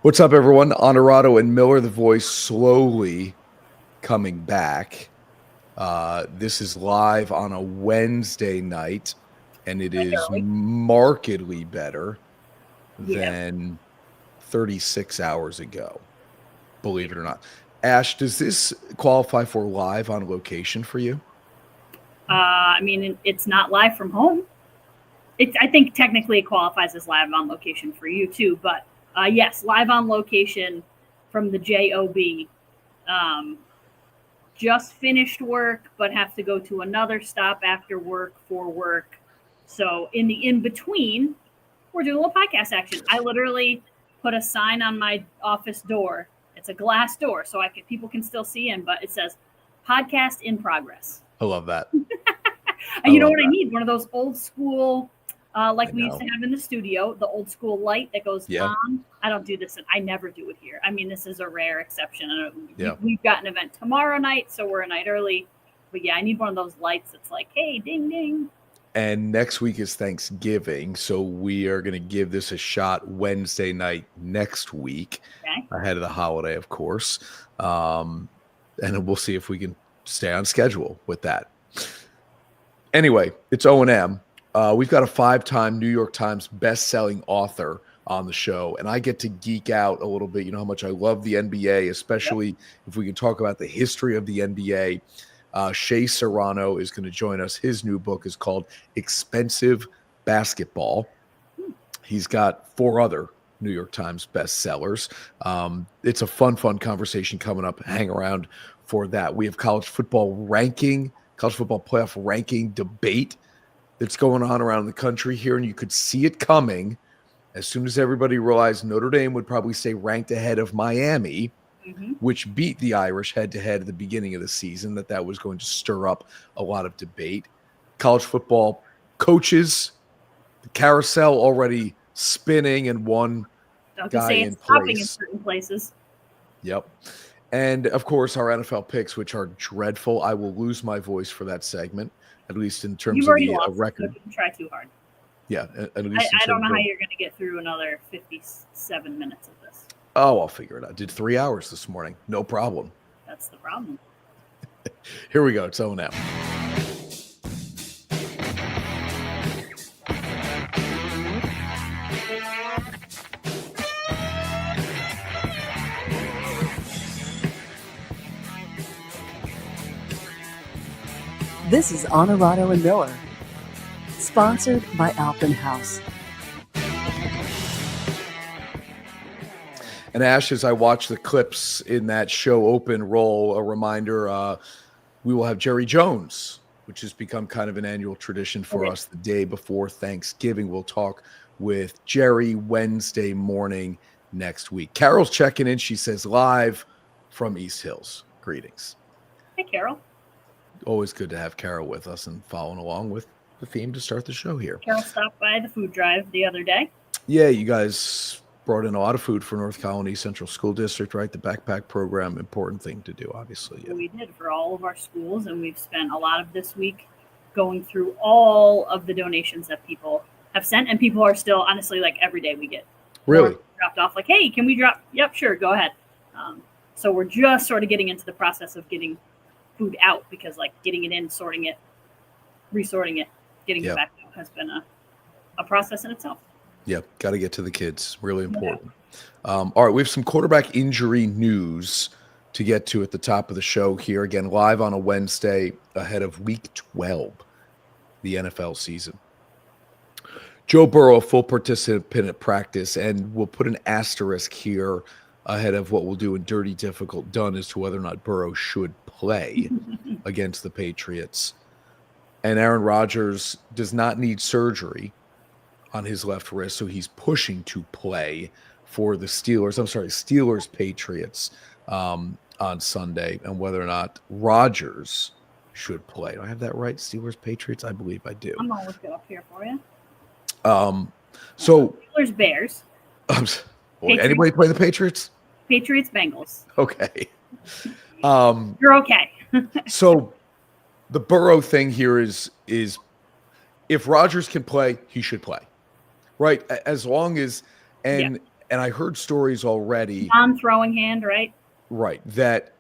What's up, everyone? Onorato and Miller, the voice, slowly coming back. This is live on a Wednesday night, and it is Early. markedly better Yep. than 36 hours ago, believe it or not. Ash, does this qualify for live on location for you? I mean, it's not live from home. I think technically it qualifies as live on location for you too, but yes, live on location from the job. Um, just finished work, but have to go to another stop after work for work. So in the in between, we're doing a little podcast action. I literally put a sign on my office door. It's a glass door, so people can still see in, but it says "podcast in progress." I love that. And you know love what I that. need? One of those old school, like I we used know. to have in the studio, the old school light that goes Yeah. on. I don't do this, and I never do it here. I mean, this is a rare exception. Yeah. We've got an event tomorrow night, so we're a night early. But yeah, I need one of those lights that's like, hey, ding, ding. And next week is Thanksgiving, so we are going to give this a shot Wednesday night next week, Okay. ahead of the holiday, of course. And we'll see if we can stay on schedule with that. Anyway, it's O&M. We've got a 5-time New York Times best-selling author on the show, and I get to geek out a little bit. You know how much I love the NBA, especially if we can talk about the history of the NBA. Shea Serrano is going to join us. His new book is called Expensive Basketball. He's got 4 other New York Times bestsellers. It's a fun conversation coming up. Hang around for that. We have college football playoff ranking debate that's going on around the country here, and you could see it coming as soon as everybody realized Notre Dame would probably stay ranked ahead of Miami, which beat the Irish head-to-head at the beginning of the season, that was going to stir up a lot of debate. College football coaches, the carousel already spinning, and one guy in Stopping in place. certain places. Yep. And, of course, our NFL picks, which are dreadful. I will lose my voice for that segment, at least in terms You've of already the lost. record. So don't try too hard. Yeah, at least I don't know how you're going to get through another 57 minutes of this. Oh, I'll figure it out. Did 3 hours this morning. No problem. That's the problem. Here we go. It's O&M. This is Onorato and Miller, sponsored by Alpen House. And Ash, as I watch the clips in that show open roll, a reminder, we will have Jerry Jones, which has become kind of an annual tradition for us the day before Thanksgiving. We'll talk with Jerry Wednesday morning next week. Carol's checking in. She says, live from East Hills. Greetings. Hey, Carol. Always good to have Carol with us and following along with the theme to start the show here. Carol stopped by the food drive the other day. Yeah, you guys brought in a lot of food for North Colony Central School District, right? The backpack program, important thing to do, obviously. Yeah. We did for all of our schools, and we've spent a lot of this week going through all of the donations that people have sent, and people are still, honestly, like every day we get really dropped off, like, hey, can we drop? Yep, sure, go ahead. So we're just sort of getting into the process of getting food out, because like getting it in, sorting it, resorting it, getting it back out has been a process in itself. Yeah, got to get to the kids. Really important. All right, we have some quarterback injury news to get to at the top of the show here. Again, live on a Wednesday ahead of Week 12, the NFL season. Joe Burrow, full participant at practice, and we'll put an asterisk here ahead of what we'll do in Dirty Difficult Done as to whether or not Burrow should play against the Patriots. And Aaron Rodgers does not need surgery on his left wrist, so he's pushing to play for the Steelers-Patriots on Sunday, and whether or not Rodgers should play. Do I have that right? Steelers-Patriots? I believe I do. I'm going to look it up here for you. So Steelers-Bears. Anybody play the Patriots? Patriots-Bengals. Okay. You're okay. So the Burrow thing here is if Rodgers can play, he should play, right? As long as, and And I heard stories already, Non-throwing hand, right? right, that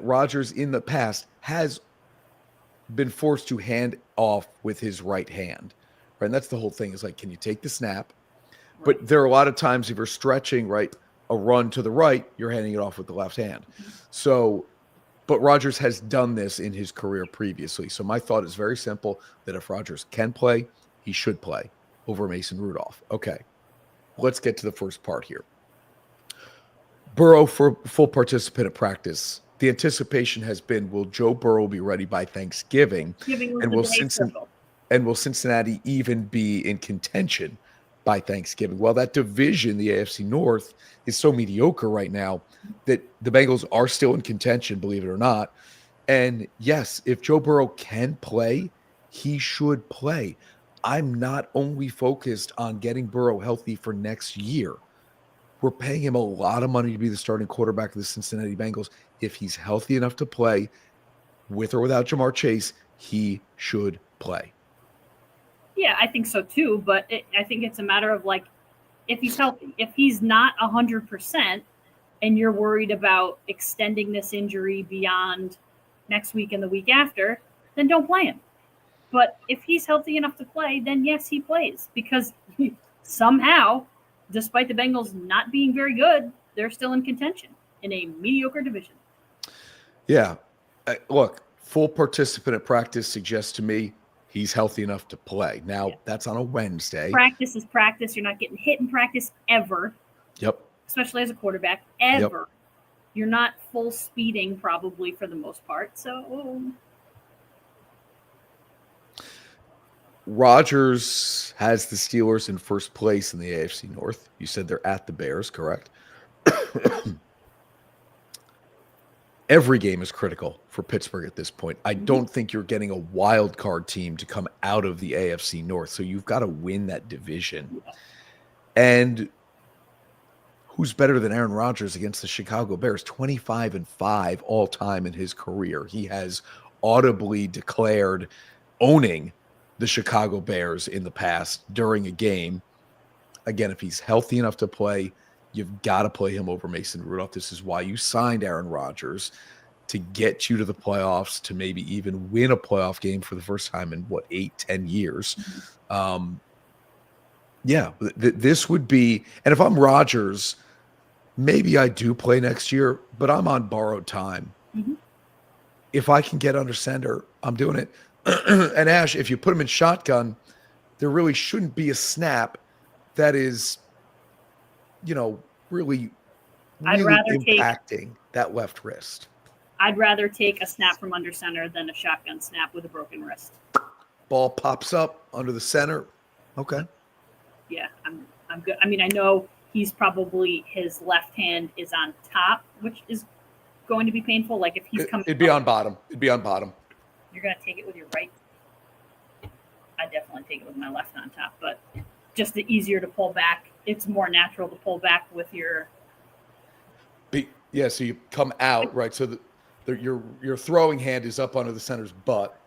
Rodgers in the past has been forced to hand off with his right hand, right? And that's the whole thing, is like, can you take the snap? Right. But there are a lot of times if you're stretching, right, a run to the right, you're handing it off with the left hand. So, but Rodgers has done this in his career previously. So my thought is very simple, that if Rodgers can play, he should play over Mason Rudolph. Okay, let's get to the first part here. Burrow for full participant at practice. The anticipation has been, will Joe Burrow be ready by Thanksgiving? And will Cincinnati even be in contention by Thanksgiving? Well, that division, the AFC North, is so mediocre right now that the Bengals are still in contention, believe it or not. And yes, if Joe Burrow can play, he should play. I'm not only focused on getting Burrow healthy for next year. We're paying him a lot of money to be the starting quarterback of the Cincinnati Bengals. If he's healthy enough to play, with or without Jamar Chase, he should play. Yeah, I think so too. But I think it's a matter of like, if he's healthy, if he's not 100%, and you're worried about extending this injury beyond next week and the week after, then don't play him. But if he's healthy enough to play, then yes, he plays, because somehow, despite the Bengals not being very good, they're still in contention in a mediocre division. Yeah. Look, full participant at practice suggests to me he's healthy enough to play. Now, that's on a Wednesday. Practice is practice. You're not getting hit in practice ever. Yep. Especially as a quarterback, ever. Yep. You're not full speeding probably for the most part. So Rodgers has the Steelers in first place in the AFC North. You said they're at the Bears, correct? Every game is critical for Pittsburgh at this point. I don't think you're getting a wild card team to come out of the AFC North. So you've got to win that division. Yeah. And who's better than Aaron Rodgers against the Chicago Bears? 25-5 all time in his career. He has audibly declared owning the Chicago Bears in the past during a game. Again, if he's healthy enough to play, you've got to play him over Mason Rudolph. This is why you signed Aaron Rodgers, to get you to the playoffs, to maybe even win a playoff game for the first time in 8-10 years. This would be, and if I'm Rodgers, maybe I do play next year, but I'm on borrowed time. If I can get under center, I'm doing it. And Ash, if you put him in shotgun, there really shouldn't be a snap that is, really impacting that left wrist. I'd rather take a snap from under center than a shotgun snap with a broken wrist. Ball pops up under the center. Okay. Yeah, I'm good. I mean, I know he's probably, his left hand is on top, which is going to be painful. Like if he's coming, it'd be on bottom. You're going to take it with your right. I definitely take it with my left on top, but just the easier to pull back. It's more natural to pull back with your. Yeah, so you come out, right? So your throwing hand is up under the center's butt,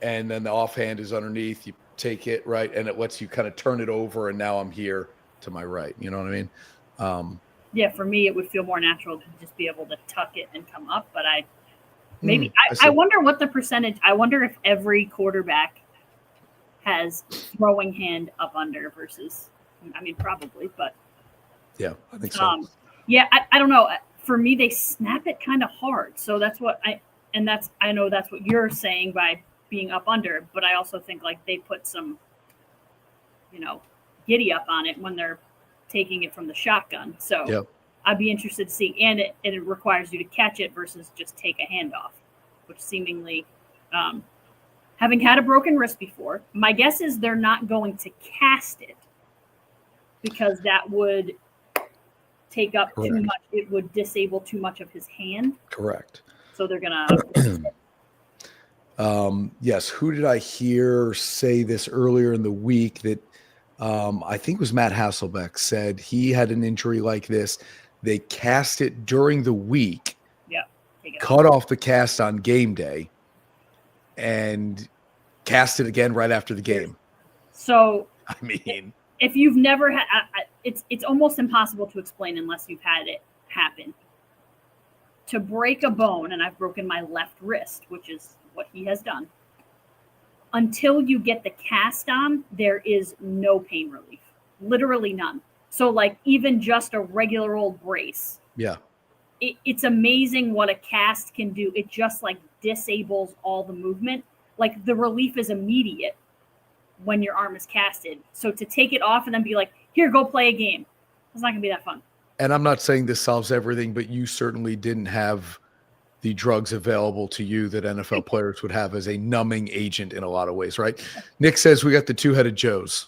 and then the offhand is underneath. You take it, right, and it lets you kind of turn it over, and now I'm here to my right. You know what I mean? Yeah, for me, it would feel more natural to just be able to tuck it and come up, but I wonder what the percentage. I wonder if every quarterback has throwing hand up under versus. I mean, probably, but yeah, I think so. I don't know. For me, they snap it kind of hard, so that's what I know that's what you're saying by being up under. But I also think like they put some, giddy up on it when they're taking it from the shotgun. So yep. I'd be interested to see, and it requires you to catch it versus just take a handoff, which seemingly, having had a broken wrist before, my guess is they're not going to cast it because that would take up Correct. Too much. It would disable too much of his hand. Correct. So they're going to. Yes. Who did I hear say this earlier in the week that I think it was Matt Hasselbeck said he had an injury like this. They cast it during the week, cut off the cast on game day, and cast it again right after the game. So, I mean, if you've never had, it's almost impossible to explain unless you've had it happen. To break a bone, and I've broken my left wrist, which is what he has done. Until you get the cast on, there is no pain relief, literally none. So like even just a regular old brace, Yeah. It's amazing what a cast can do. It just like disables all the movement. Like the relief is immediate when your arm is casted. So to take it off and then be like, here, go play a game. It's not gonna be that fun. And I'm not saying this solves everything, but you certainly didn't have the drugs available to you that NFL players would have as a numbing agent in a lot of ways, right? Nick says we got the two-headed Joes.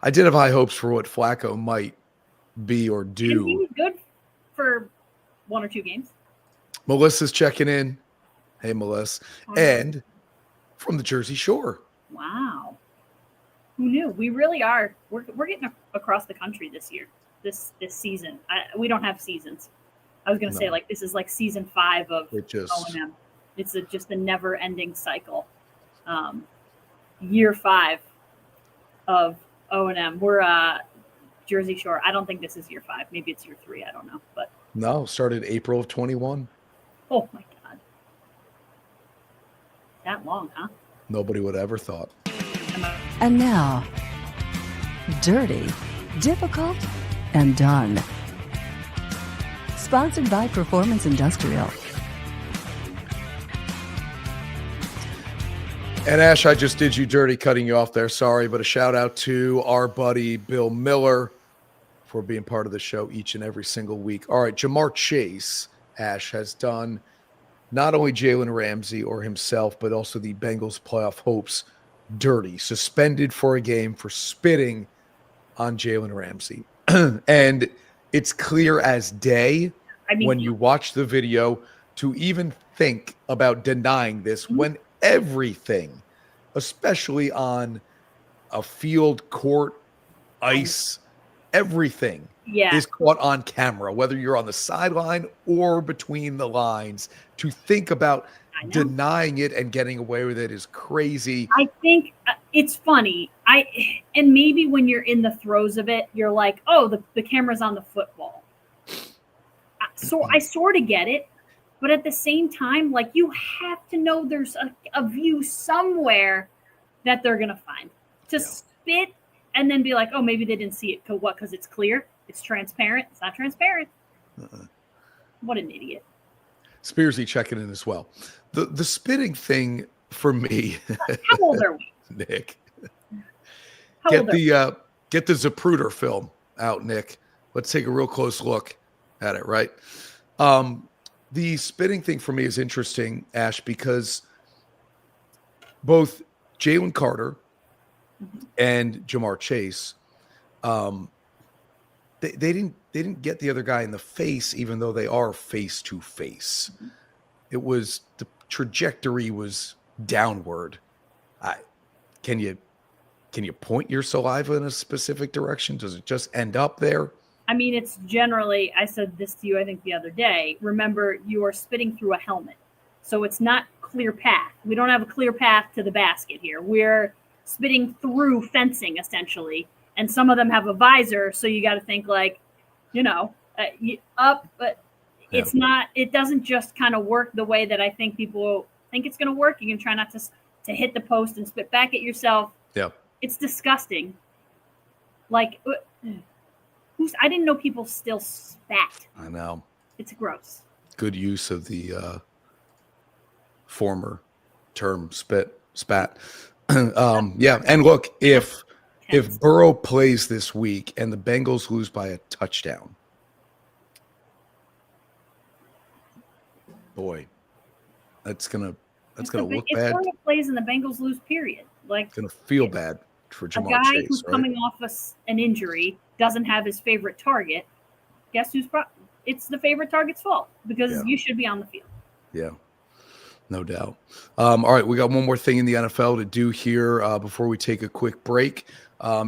I did have high hopes for what Flacco might be or And he do. was good for 1 or 2 games. Melissa's checking in. Hey, Melissa. And from the Jersey Shore. Wow. Who knew? We really are. We're getting across the country this year, this season. We don't have seasons. I was going to say, like, this is like season 5 of O&M. It's just a never-ending cycle. Year 5 of O&M. We're Jersey Shore. I don't think this is year 5. Maybe it's year 3. I don't know. But no, started April of 21. Oh, my God. That long, huh? Nobody would ever thought. And now, Dirty, Difficult, and Done. Sponsored by Performance Industrial. And Ash, I just did you dirty cutting you off there. Sorry, but a shout out to our buddy Bill Miller for being part of the show each and every single week. All right, Jamar Chase, Ash, has done not only Jalen Ramsey or himself, but also the Bengals playoff hopes dirty, suspended for a game for spitting on Jalen Ramsey. And it's clear as day when you watch the video to even think about denying this when everything, especially on a field, court, ice, everything is caught on camera, whether you're on the sideline or between the lines. To think about denying it and getting away with it is crazy. I think it's funny. And maybe when you're in the throes of it, you're like, oh, the camera's on the football. So I sort of get it. But at the same time, like, you have to know there's a view somewhere that they're going to find. To spit and then be like, oh, maybe they didn't see it. Because it's clear. It's transparent. It's not transparent. What an idiot. Spearsy checking in as well. The spitting thing for me. How old are we? Nick. Get the Zapruder film out, Nick. Let's take a real close look at it, right? The spitting thing for me is interesting, Ash, because both Jalen Carter and Jamar Chase, they didn't get the other guy in the face, even though they are face to face. It was the trajectory was downward. Can you point your saliva in a specific direction? Does it just end up there? I mean, it's generally, I said this to you, I think the other day, remember you are spitting through a helmet. So it's not clear path. We don't have a clear path to the basket here. We're spitting through fencing essentially. And some of them have a visor. So you got to think like, up, but it's not, it doesn't just kind of work the way that I think people think it's going to work. You can try not to hit the post and spit back at yourself. Yeah. It's disgusting. Like, I didn't know people still spat. I know. It's gross. Good use of the former term spat. Yeah. And look, if Burrow plays this week and the Bengals lose by a touchdown, boy, that's gonna look bad. If Burrow plays and the Bengals lose, period. Like, it's gonna feel bad for Jamar Chase. A guy Chase, who's right? coming off an injury doesn't have his favorite target. Guess who's it's the favorite target's fault because you should be on the field. Yeah, no doubt. All right, we got one more thing in the NFL to do here before we take a quick break.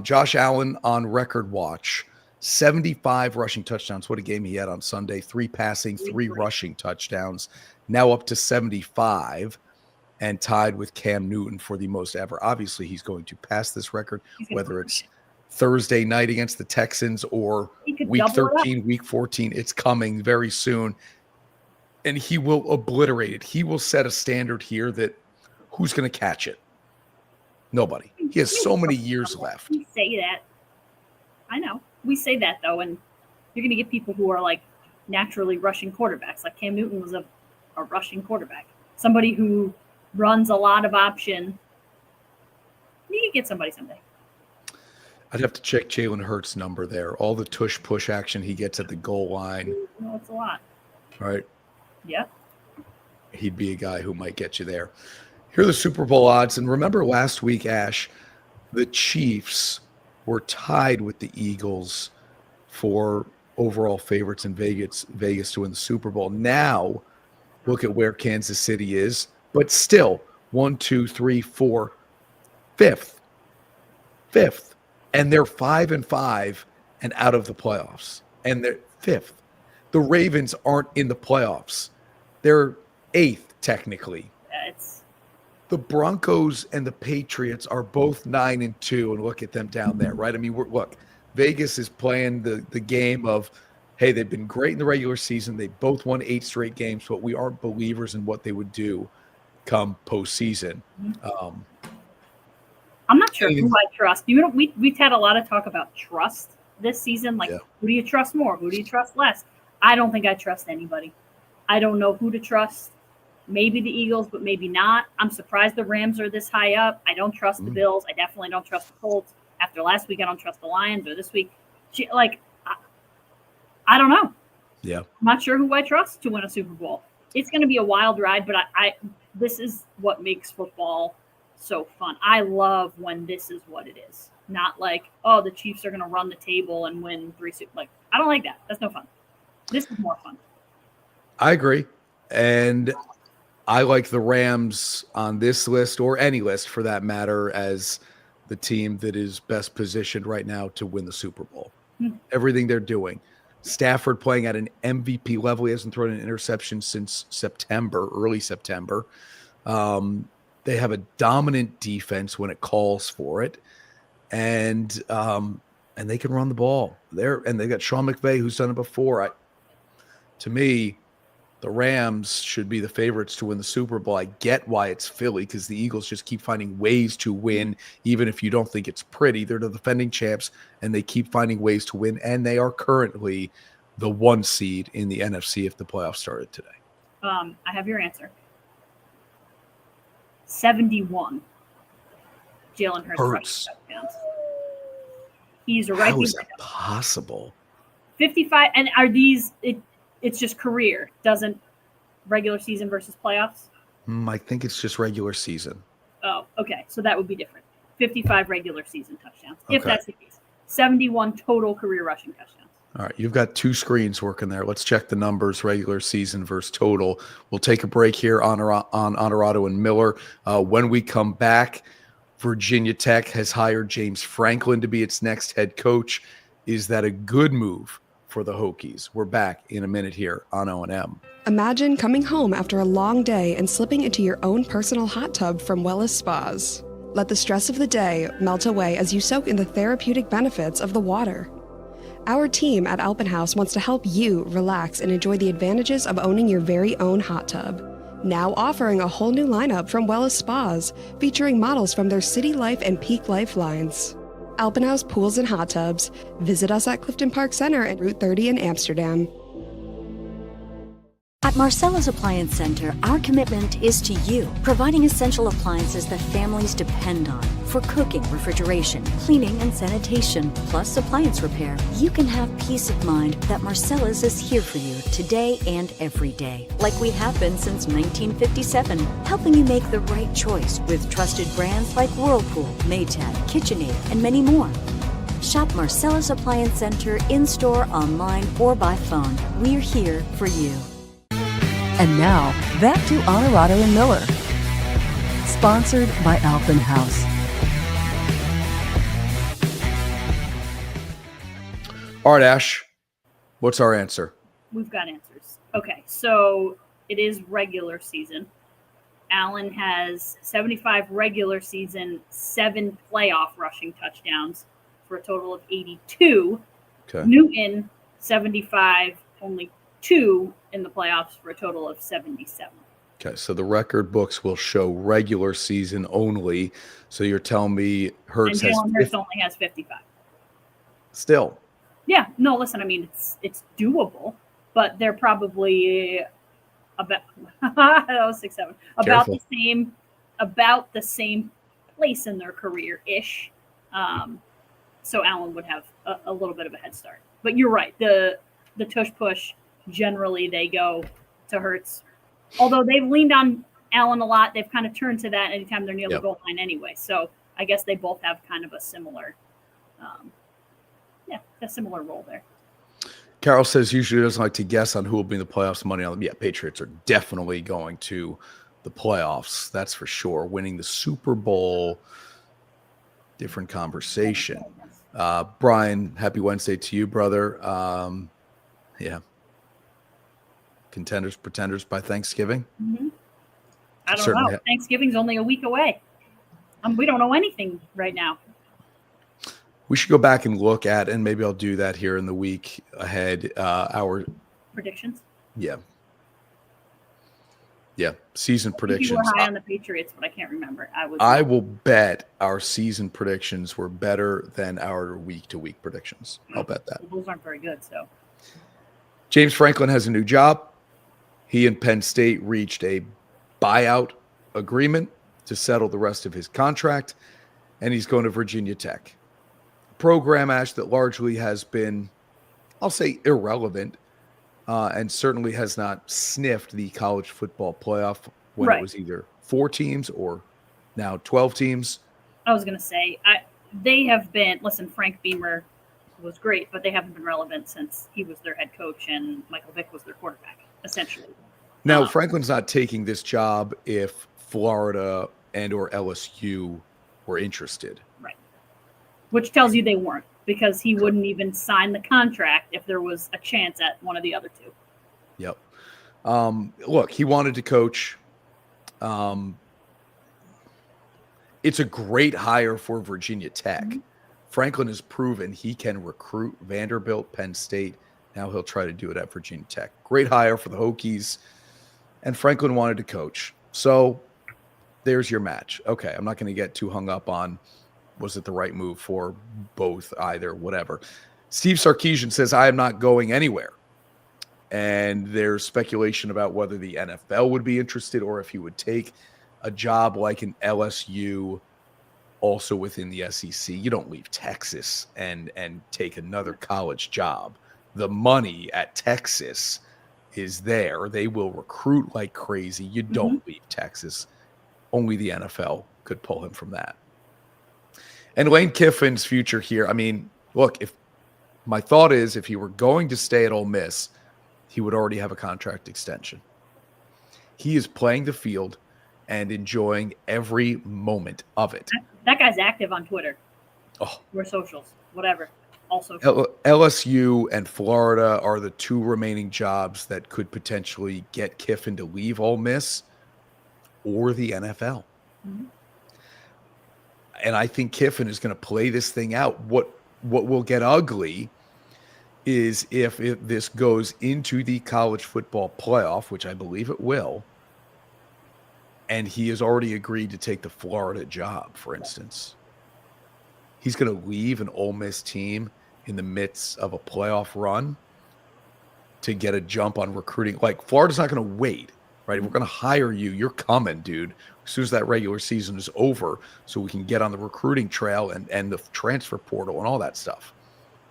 Josh Allen on record watch, 75 rushing touchdowns. What a game he had on Sunday. 3 passing, 3 rushing touchdowns. Now up to 75 and tied with Cam Newton for the most ever. Obviously, he's going to pass this record, whether it's Thursday night against the Texans or He could week double it up. 13, week 14. It's coming very soon. And he will obliterate it. He will set a standard here that who's going to catch it? Nobody. He has so many years left. We say that. I know. We say that, though, and you're going to get people who are, like, naturally rushing quarterbacks. Like Cam Newton was a rushing quarterback. Somebody who runs a lot of option. You can get somebody someday. I'd have to check Jalen Hurts' number there. All the tush-push action he gets at the goal line. No, it's a lot. Right? Yeah. He'd be a guy who might get you there. Here are the Super Bowl odds. And remember last week, Ash, the Chiefs were tied with the Eagles for overall favorites in Vegas to win the Super Bowl. Now, look at where Kansas City is. But still, 1, 2, 3, 4, fifth. And they're 5-5 and out of the playoffs. And they're fifth. The Ravens aren't in the playoffs. They're eighth, technically. The Broncos and the Patriots are both 9-2, and look at them down there, right? I mean, look, Vegas is playing the game of, hey, they've been great in the regular season. They both won 8 straight games, but we aren't believers in what they would do come postseason. I'm not sure who I trust. You know, we've had a lot of talk about trust this season. Like, Who do you trust more? Who do you trust less? I don't think I trust anybody. I don't know who to trust. Maybe the Eagles, but maybe not. I'm surprised the Rams are this high up. I don't trust the Bills. I definitely don't trust the Colts. After last week, I don't trust the Lions, or this week. I don't know. Yeah. I'm not sure who I trust to win a Super Bowl. It's going to be a wild ride, but this is what makes football so fun. I love when this is what it is. Not like, oh, the Chiefs are going to run the table and win 3 Super. Like, I don't like that. That's no fun. This is more fun. I agree. And I like the Rams on this list, or any list for that matter, as the team that is best positioned right now to win the Super Bowl. Everything they're doing. Stafford playing at an MVP level. He hasn't thrown an interception since early September. They have a dominant defense when it calls for it. And they can run the ball. And they got Sean McVay, who's done it before. To me, the Rams should be the favorites to win the Super Bowl. I get why it's Philly, because the Eagles just keep finding ways to win, even if you don't think it's pretty. They're the defending champs, and they keep finding ways to win, and they are currently the 1 seed in the NFC if the playoffs started today. I have your answer. 71. Jalen Hurts rushing touchdowns. He's right. How is that possible? 55, and are these? It's just career. Doesn't regular season versus playoffs? I think it's just regular season. Oh, okay. So that would be different. 55 regular season touchdowns, if that's the case. 71 total career rushing touchdowns. All right, you've got 2 screens working there. Let's check the numbers, regular season versus total. We'll take a break here on Onorato and Miller. When we come back, Virginia Tech has hired James Franklin to be its next head coach. Is that a good move for the Hokies? We're back in a minute here on O&M. Imagine coming home after a long day and slipping into your own personal hot tub from Wellness Spas. Let the stress of the day melt away as you soak in the therapeutic benefits of the water. Our team at Alpenhaus wants to help you relax and enjoy the advantages of owning your very own hot tub. Now offering a whole new lineup from Wellness Spas, featuring models from their City Life and Peak Life lines. Alpenhaus Pools and Hot Tubs. Visit us at Clifton Park Center and Route 30 in Amsterdam. At Marcella's Appliance Center, our commitment is to you, providing essential appliances that families depend on. For cooking, refrigeration, cleaning, and sanitation, plus appliance repair, you can have peace of mind that Marcella's is here for you today and every day, like we have been since 1957, helping you make the right choice with trusted brands like Whirlpool, Maytag, KitchenAid, and many more. Shop Marcella's Appliance Center in-store, online, or by phone. We're here for you. And now, back to Onorato and Miller. Sponsored by Alpenhaus. All right, Ash, what's our answer? We've got answers. Okay, so it is regular season. Allen has 75 regular season, 7 playoff rushing touchdowns. for a total of 82. Okay. Newton, 75, only 2 in the playoffs for a total of 77. Okay, so the record books will show regular season only. So you're telling me And Hurts has Jalen Hurts only has 55. still. Yeah, no, listen, I mean, it's doable, but they're probably about that was 6-7, Careful. about the same place in their career ish. So Allen would have a little bit of a head start. But you're right, the tush push generally they go to Hurts. Although they've leaned on Allen a lot, they've kind of turned to that anytime they're near the goal line anyway. So I guess they both have kind of a similar, a similar role there. Carol says usually doesn't like to guess on who will be in the playoffs. Money on them. Yeah, Patriots are definitely going to the playoffs. That's for sure. Winning the Super Bowl, different conversation. Brian, happy Wednesday to you, brother. Yeah. Contenders, pretenders by Thanksgiving. Mm-hmm. I don't know. Thanksgiving's only a week away. We don't know anything right now. We should go back and look at, and maybe I'll do that here in the week ahead. Our predictions. Yeah. Season predictions. You were high on the Patriots, but I can't remember. I will bet our season predictions were better than our week-to-week predictions. I'll bet that. Well, those aren't very good. So James Franklin has a new job. He and Penn State reached a buyout agreement to settle the rest of his contract, and he's going to Virginia Tech. Program, Ash, that largely has been, I'll say, irrelevant, and certainly has not sniffed the college football playoff when it was either 4 teams or now 12 teams. I was going to say, they have been, listen, Frank Beamer was great, but they haven't been relevant since he was their head coach and Michael Vick was their quarterback, essentially. Now, Franklin's not taking this job if Florida and or LSU were interested. Right. Which tells you they weren't, because he wouldn't even sign the contract if there was a chance at one of the other two. Yep. Look, he wanted to coach. It's a great hire for Virginia Tech. Mm-hmm. Franklin has proven he can recruit Vanderbilt, Penn State. Now he'll try to do it at Virginia Tech. Great hire for the Hokies. And Franklin wanted to coach. So there's your match. Okay, I'm not going to get too hung up on was it the right move for both, either, whatever. Steve Sarkisian says, I am not going anywhere. And there's speculation about whether the NFL would be interested or if he would take a job like an LSU also within the SEC. You don't leave Texas and take another college job. The money at Texas is there. They will recruit like crazy. You don't leave Texas. Only the NFL could pull him from that. And Lane Kiffin's future here, I mean, look, if my thought is if he were going to stay at Ole Miss, he would already have a contract extension. He is playing the field and enjoying every moment of it. That guy's active on Twitter. Or socials, whatever. Also, LSU and Florida are the 2 remaining jobs that could potentially get Kiffin to leave Ole Miss or the NFL. Mm-hmm. And I think Kiffin is going to play this thing out. What will get ugly is if this goes into the college football playoff, which I believe it will, and he has already agreed to take the Florida job, for instance. He's going to leave an Ole Miss team in the midst of a playoff run to get a jump on recruiting. Like, Florida's not going to wait, right? If we're going to hire you, you're coming, dude, as soon as that regular season is over, so we can get on the recruiting trail and the transfer portal and all that stuff.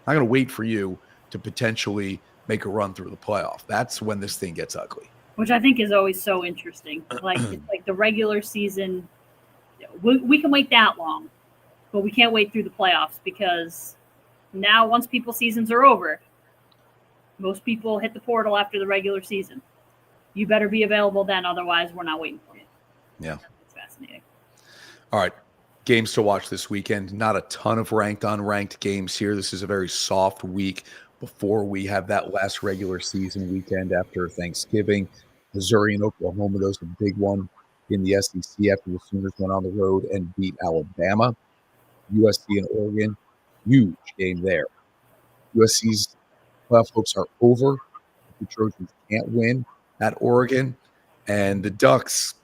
I'm not going to wait for you to potentially make a run through the playoff. That's when this thing gets ugly. Which I think is always so interesting. Like, it's like the regular season, we can wait that long, but we can't wait through the playoffs, because now once people's seasons are over, most people hit the portal after the regular season. You better be available then, otherwise we're not waiting for you. Yeah. It's fascinating. All right. Games to watch this weekend. Not a ton of ranked, unranked games here. This is a very soft week before we have that last regular season weekend after Thanksgiving. Missouri and Oklahoma, those are a big one in the SEC after the Sooners went on the road and beat Alabama. USC and Oregon, Huge game there. USC's playoff hopes are over. The Trojans can't win at Oregon, and the Ducks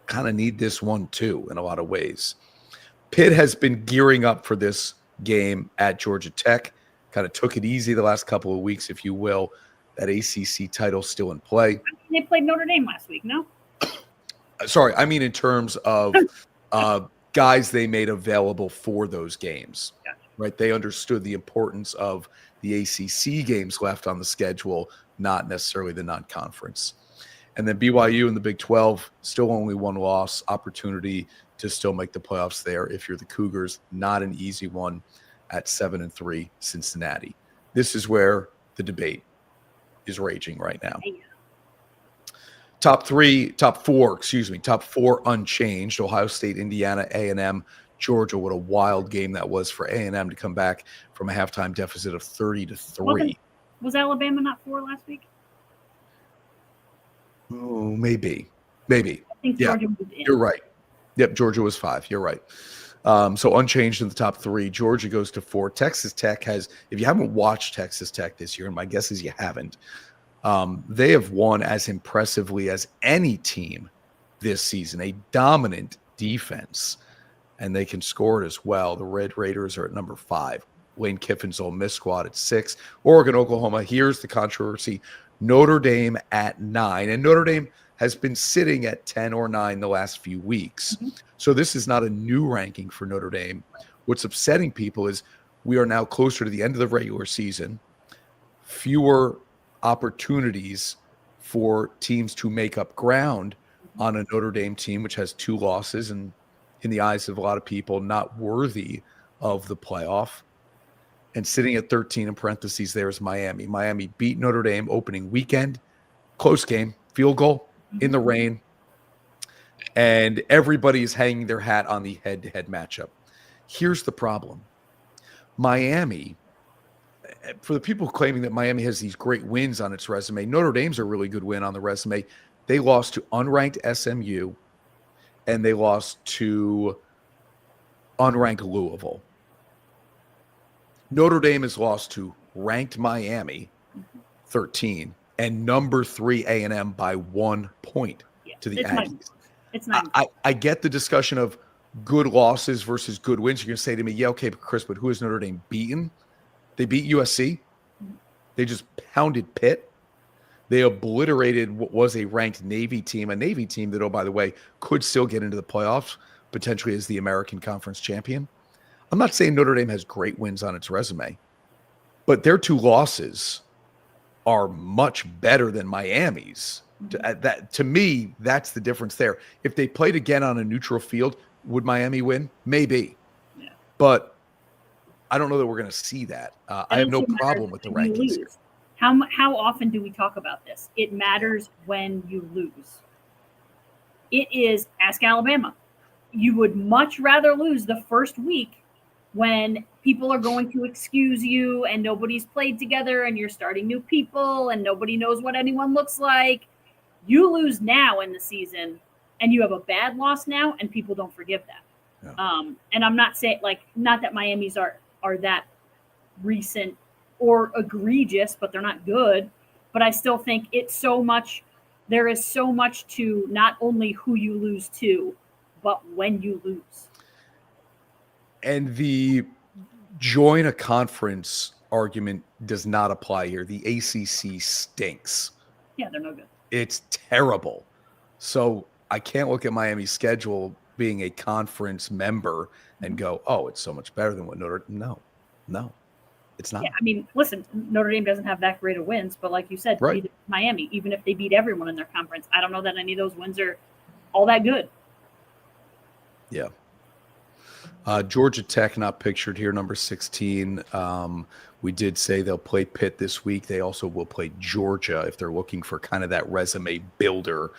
kind of need this one too in a lot of ways. Pitt has been gearing up for this game at Georgia Tech. Kind of took it easy the last couple of weeks, if you will. That ACC title still in play. They played Notre Dame last week, no? Sorry, I mean in terms of guys they made available for those games. Gotcha. Right? They understood the importance of the ACC games left on the schedule, not necessarily the non-conference. And then BYU in the Big 12, still only one loss, opportunity to still make the playoffs there if you're the Cougars. Not an easy one at 7-3 Cincinnati. This is where the debate is raging right now. Top four unchanged. Ohio State, Indiana, A&M, Georgia. What a wild game that was for A&M to come back from a halftime deficit of 30-3. Was Alabama not 4 last week? Oh, maybe. I think Georgia moved in. You're right. Yep, Georgia was 5. You're right. So unchanged in the top 3. Georgia goes to 4. Texas Tech has, if you haven't watched Texas Tech this year, and my guess is you haven't, they have won as impressively as any team this season. A dominant defense, and they can score it as well. The Red Raiders are at number 5. Lane Kiffin's Ole Miss squad at 6. Oregon, Oklahoma. Here's the controversy. Notre Dame at 9. And Notre Dame has been sitting at 10 or 9 the last few weeks. Mm-hmm. So this is not a new ranking for Notre Dame. What's upsetting people is we are now closer to the end of the regular season. Fewer opportunities for teams to make up ground on a Notre Dame team, which has 2 losses and in the eyes of a lot of people, not worthy of the playoff. And sitting at 13 in parentheses, there's Miami. Miami beat Notre Dame opening weekend. Close game, field goal in the rain. And everybody is hanging their hat on the head-to-head matchup. Here's the problem. Miami, for the people claiming that Miami has these great wins on its resume, Notre Dame's a really good win on the resume. They lost to unranked SMU, and they lost to unranked Louisville. Notre Dame has lost to ranked Miami, 13, and number 3 A&M by 1 point to the Aggies. It's not. I get the discussion of good losses versus good wins. You're going to say to me, yeah, okay, but Chris, but who has Notre Dame beaten? They beat USC. They just pounded Pitt. They obliterated what was a ranked Navy team, a Navy team that, oh, by the way, could still get into the playoffs, potentially as the American Conference champion. I'm not saying Notre Dame has great wins on its resume, but their 2 losses are much better than Miami's. To me, that's the difference there. If they played again on a neutral field, would Miami win? Maybe. Yeah. But I don't know that we're going to see that. I have no problem with the rankings here. How often do we talk about this? It matters when you lose. It is, ask Alabama. You would much rather lose the first week when people are going to excuse you and nobody's played together and you're starting new people and nobody knows what anyone looks like. You lose now in the season and you have a bad loss now and people don't forgive that. Yeah. And I'm not saying, not that Miami's are that recent or egregious, but they're not good. But I still think there is so much to not only who you lose to, but when you lose. And the join a conference argument does not apply here. The ACC stinks. Yeah, they're no good. It's terrible. So I can't look at Miami's schedule being a conference member and go, oh, it's so much better than what Notre Dame. No, it's not. Yeah, I mean, listen, Notre Dame doesn't have that great of wins, but like you said, right. Beat Miami, even if they beat everyone in their conference, I don't know that any of those wins are all that good. Yeah. Georgia Tech not pictured here, number 16. We did say they'll play Pitt this week. They also will play Georgia if they're looking for kind of that resume builder.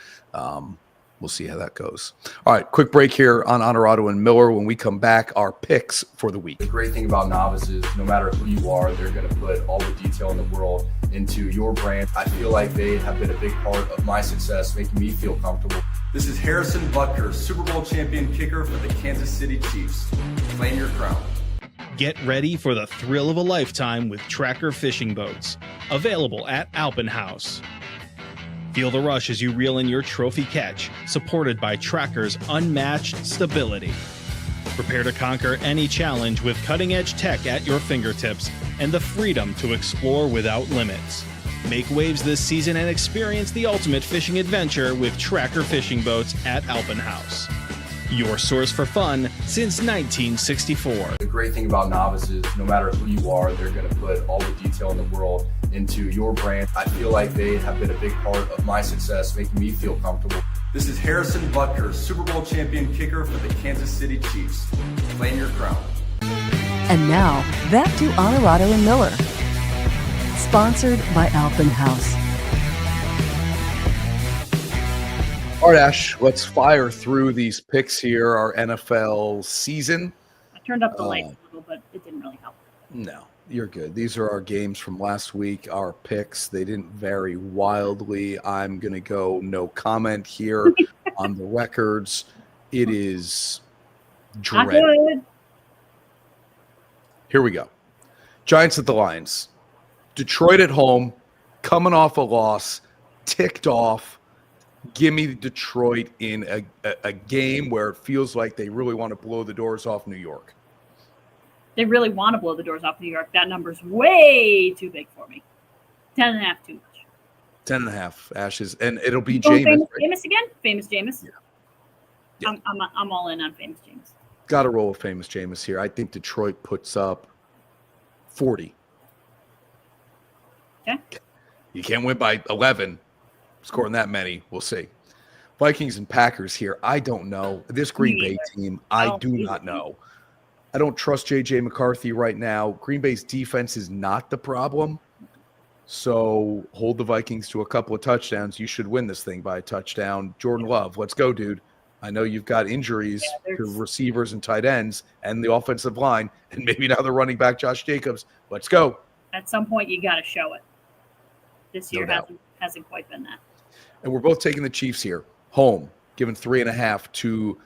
We'll see how that goes. All right, quick break here on Onorato and Miller. When we come back, our picks for the week. The great thing about novices, no matter who you are, they're going to put all the detail in the world into your brand. I feel like they have been a big part of my success, making me feel comfortable. This is Harrison Butker, Super Bowl champion kicker for the Kansas City Chiefs. Claim your crown. Get ready for the thrill of a lifetime with Tracker fishing boats, available at Alpenhaus. Feel the rush as you reel in your trophy catch, supported by Tracker's unmatched stability. Prepare to conquer any challenge with cutting-edge tech at your fingertips and the freedom to explore without limits. Make waves this season and experience the ultimate fishing adventure with Tracker fishing boats at Alpenhaus. Your source for fun since 1964. The great thing about novices, no matter who you are, they're going to put all the detail in the world into your brand. I feel like they have been a big part of my success, making me feel comfortable. This is Harrison Butker, Super Bowl champion kicker for the Kansas City Chiefs. Claim your crown. And now, back to Onorato and Miller. Sponsored by Alpenhaus. All right, Ash, let's fire through these picks here, our NFL season. I turned up the lights a little, but it didn't really help. No, you're good. These are our games from last week, our picks. They didn't vary wildly. I'm going to go no comment here on the records. It is Not dreadful. good. Here we go. Giants at the Lions. Detroit at home, coming off a loss, ticked off. Give me Detroit in a game where it feels like they really want to blow the doors off New York. They really want to blow the doors off New York. That number's way too big for me. 10.5 too much. 10.5 Ashes, and it'll be Going Jameis. Famous Jameis again? Famous Jameis? Yeah. I'm all in on Famous Jameis. Got to roll with Famous Jameis here. I think Detroit puts up 40. Okay. You can't win by 11. Scoring that many, we'll see. Vikings and Packers here. I don't know. This Green Bay team, I do not know. I don't trust J.J. McCarthy right now. Green Bay's defense is not the problem. So hold the Vikings to a couple of touchdowns. You should win this thing by a touchdown. Jordan Love, let's go, dude. I know you've got injuries to receivers and tight ends and the offensive line, and maybe now the running back, Josh Jacobs. Let's go. At some point, you got to show it. This year doubt. hasn't quite been that. And we're both taking the Chiefs here. Home, giving 3.5 to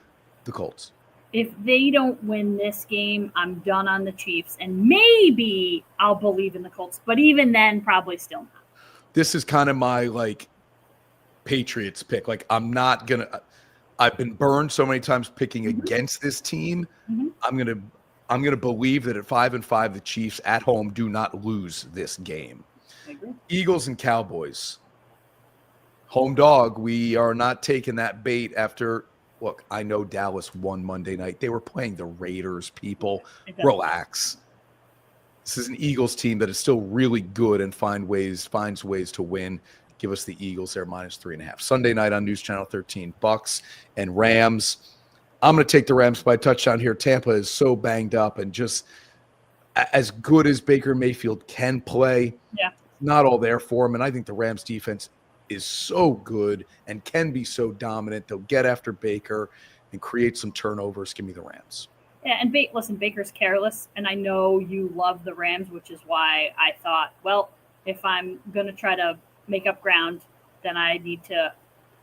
the Colts. If they don't win this game, I'm done on the Chiefs, and maybe I'll believe in the Colts. But even then, probably still not. This is kind of my Patriots pick. I'm not gonna. I've been burned so many times picking against this team. Mm-hmm. I'm gonna believe that at 5-5, the Chiefs at home do not lose this game. I agree. Eagles and Cowboys. Home dog. We are not taking that bait after. Look, I know Dallas won Monday night. They were playing the Raiders, people. Relax. This is an Eagles team that is still really good and finds ways to win. Give us the Eagles there, -3.5. Sunday night on News Channel 13, Bucks and Rams. I'm going to take the Rams by a touchdown here. Tampa is so banged up and just as good as Baker Mayfield can play. Yeah. Not all there for him. And I think the Rams defense is so good and can be so dominant. They'll get after Baker and create some turnovers. Give me the Rams. Yeah, and listen, Baker's careless, and I know you love the Rams, which is why I thought, well, if I'm going to try to make up ground, then I need to,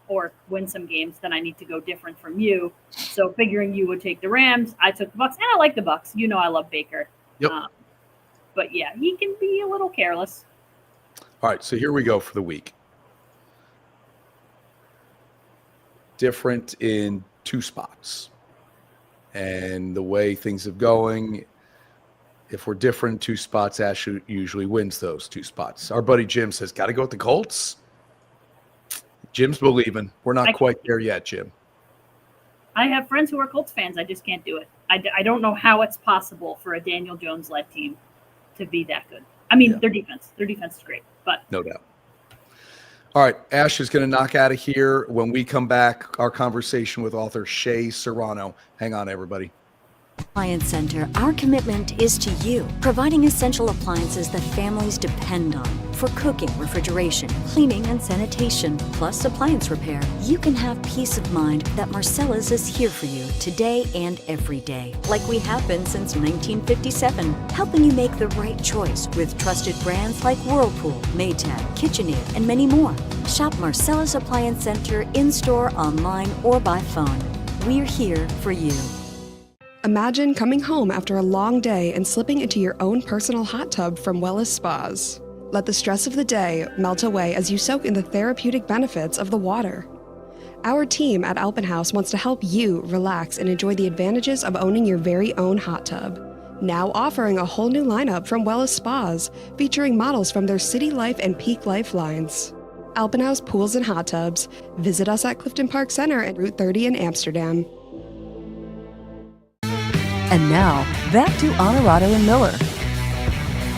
or win some games, then I need to go different from you. So figuring you would take the Rams, I took the Bucks, and I like the Bucks. You know I love Baker. Yep. But yeah, he can be a little careless. All right, so here we go for the week. Different in 2 spots. And the way things are going, if we're different in 2 spots, Ash usually wins those 2 spots. Our buddy Jim says, got to go with the Colts. Jim's believing. We're not quite there yet, Jim. I have friends who are Colts fans. I just can't do it. I don't know how it's possible for a Daniel Jones-led team to be that good. I mean, their defense is great, but no doubt. All right, Ash is going to knock out of here. When we come back, our conversation with author Shea Serrano. Hang on, everybody. Appliance Center, our commitment is to you, providing essential appliances that families depend on for cooking, refrigeration, cleaning, and sanitation, plus appliance repair. You can have peace of mind that Marcella's is here for you today and every day, like we have been since 1957, helping you make the right choice with trusted brands like Whirlpool, Maytag, KitchenAid, and many more. Shop Marcella's Appliance Center in-store, online, or by phone. We're here for you. Imagine coming home after a long day and slipping into your own personal hot tub from Wellness Spas. Let the stress of the day melt away as you soak in the therapeutic benefits of the water. Our team at Alpenhaus wants to help you relax and enjoy the advantages of owning your very own hot tub. Now offering a whole new lineup from Wellness Spas, featuring models from their City Life and Peak Life lines. Alpenhaus Pools and Hot Tubs. Visit us at Clifton Park Center and Route 30 in Amsterdam. And now, back to Onorato and Miller.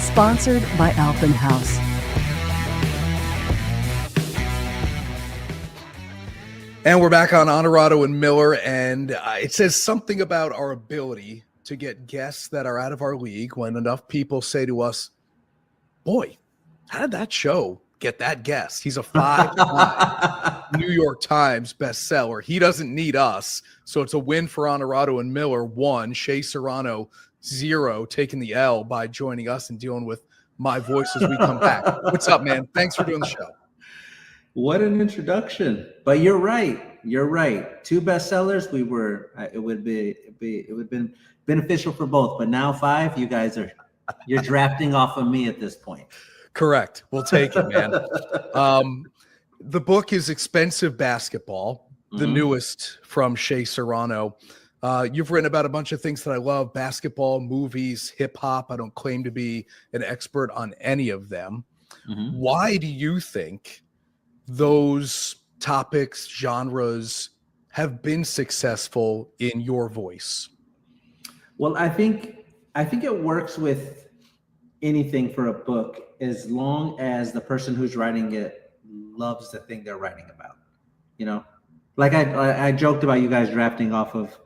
Sponsored by Alpenhaus. And we're back on Onorato and Miller, and it says something about our ability to get guests that are out of our league when enough people say to us, boy, how did that show get that guest? He's a 5-time New York Times bestseller. He doesn't need us. So it's a win for Onorato and Miller. 1, Shea Serrano, 0, taking the L by joining us and dealing with my voice as we come back. What's up, man? Thanks for doing the show. What an introduction. But you're right. You're right. 2 bestsellers. It would have been beneficial for both, but now 5, you're drafting off of me at this point. Correct. We'll take it, man. The book is Expensive Basketball, the newest from Shea Serrano. You've written about a bunch of things that I love: basketball, movies, hip hop. I don't claim to be an expert on any of them. Why do you think those topics, genres have been successful in your voice? Well, I think it works with anything for a book as long as the person who's writing it loves the thing they're writing about. You know, like I joked about you guys drafting off of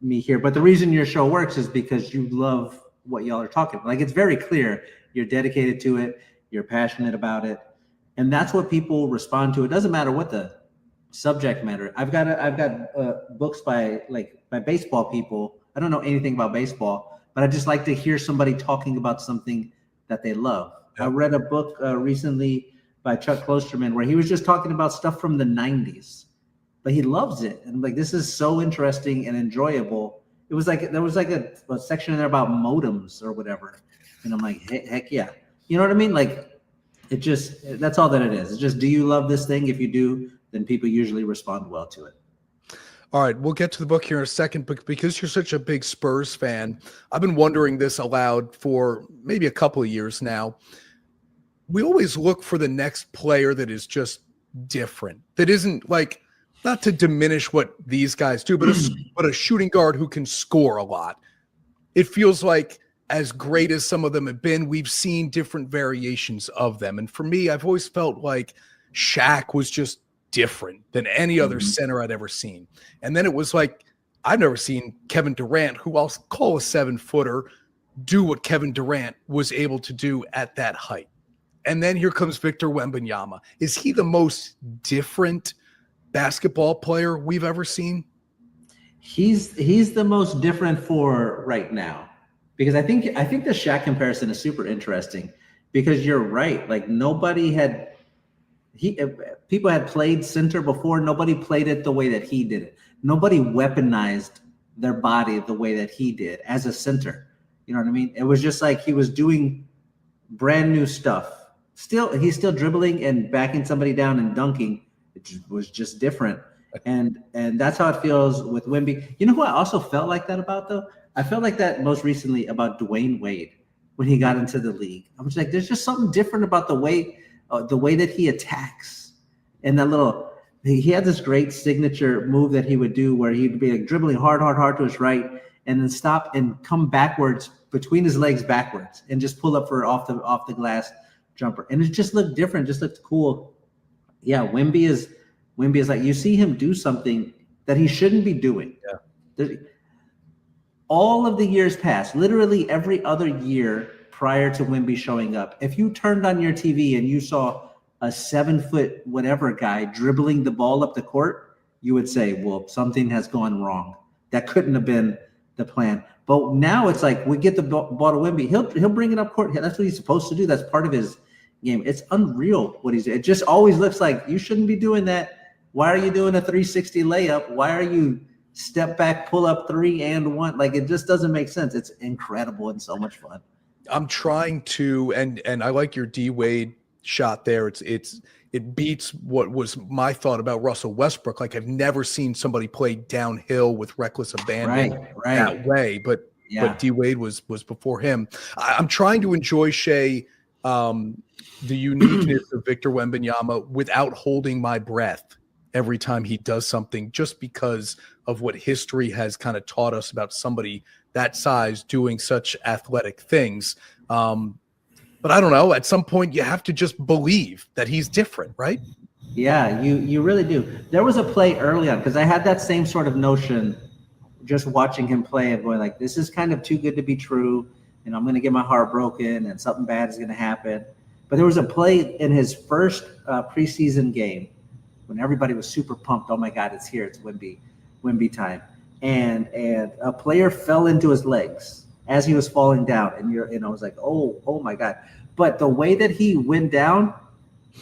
me here, but the reason your show works is because you love what y'all are talking about. Like, it's very clear you're dedicated to it, you're passionate about it, and that's what people respond to. It doesn't matter what the subject matter. I've got books by baseball people. I don't know anything about baseball, but I just like to hear somebody talking about something that they love. I read a book recently by Chuck Klosterman where he was just talking about stuff from the 90s, but he loves it. And I'm like, this is so interesting and enjoyable. It was like, there was like a section in there about modems or whatever. And I'm like, heck yeah. You know what I mean? Like, that's all that it is. It's just, do you love this thing? If you do, then people usually respond well to it. All right, we'll get to the book here in a second, but because you're such a big Spurs fan, I've been wondering this aloud for maybe a couple of years now. We always look for the next player that is just different, that isn't like, not to diminish what these guys do, but a shooting guard who can score a lot. It feels like, as great as some of them have been, we've seen different variations of them. And for me, I've always felt like Shaq was just different than any other center I'd ever seen. And then it was like, I've never seen Kevin Durant, who I'll call a 7-footer, do what Kevin Durant was able to do at that height. And then here comes Victor Wembanyama. Is he the most different basketball player we've ever seen? He's the most different for right now, because I think the Shaq comparison is super interesting, because you're right. Like, people had played center before. Nobody played it the way that he did it. Nobody weaponized their body the way that he did as a center. You know what I mean? It was just like he was doing brand new stuff. He's still dribbling and backing somebody down and dunking. It was just different. And that's how it feels with Wemby. You know who I also felt like that about, though? I felt like that most recently about Dwayne Wade when he got into the league. I was like, there's just something different about the way that he attacks. And he had this great signature move that he would do where he'd be like dribbling hard to his right and then stop and come backwards between his legs backwards and just pull up for off the glass jumper. And it just looked different, just looked cool. Yeah, Wemby is like, you see him do something that he shouldn't be doing. Yeah. All of the years past, literally every other year prior to Wemby showing up, if you turned on your TV and you saw a 7-foot whatever guy dribbling the ball up the court, you would say, well, something has gone wrong. That couldn't have been the plan. But now it's like, we get the ball to Wemby. He'll bring it up court. That's what he's supposed to do. That's part of his game. It's unreal what he's doing. It just always looks like, you shouldn't be doing that. Why are you doing a 360 layup? Why are you step back, pull up 3 and 1. Like, it just doesn't make sense. It's incredible and so much fun. I'm trying to, and I like your D Wade shot there. It beats what was my thought about Russell Westbrook. Like, I've never seen somebody play downhill with reckless abandon that way, but D Wade was before him. I'm trying to enjoy, Shea, the uniqueness of Victor Wembanyama without holding my breath every time he does something, just because of what history has kind of taught us about somebody that size doing such athletic things. But I don't know, at some point you have to just believe that he's different, right? Yeah, you really do. There was a play early on, because I had that same sort of notion just watching him play and going like, this is kind of too good to be true, and I'm going to get my heart broken and something bad is going to happen. But there was a play in his first preseason game when everybody was super pumped. Oh my God, it's here. It's Wemby time. And a player fell into his legs as he was falling down. And I was like, oh my God. But the way that he went down,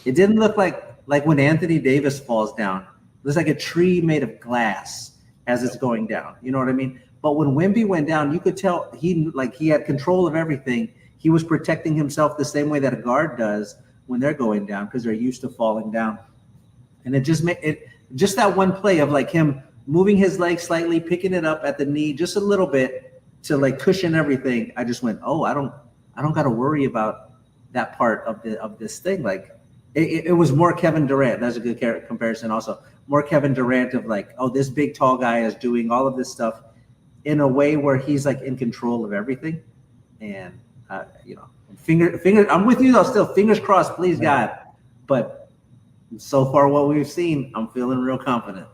it didn't look like when Anthony Davis falls down. It was like a tree made of glass as it's going down. You know what I mean? But when Wemby went down, you could tell he had control of everything. He was protecting himself the same way that a guard does when they're going down, because they're used to falling down. And it just just that one play of like him moving his leg slightly, picking it up at the knee just a little bit to like cushion everything. I just went, oh, I don't got to worry about that part of this thing. Like it was more Kevin Durant. That's a good comparison. Also more Kevin Durant of like, oh, this big tall guy is doing all of this stuff in a way where he's like in control of everything. And finger. I'm with you though. Still, fingers crossed, please God. But so far, what we've seen, I'm feeling real confident.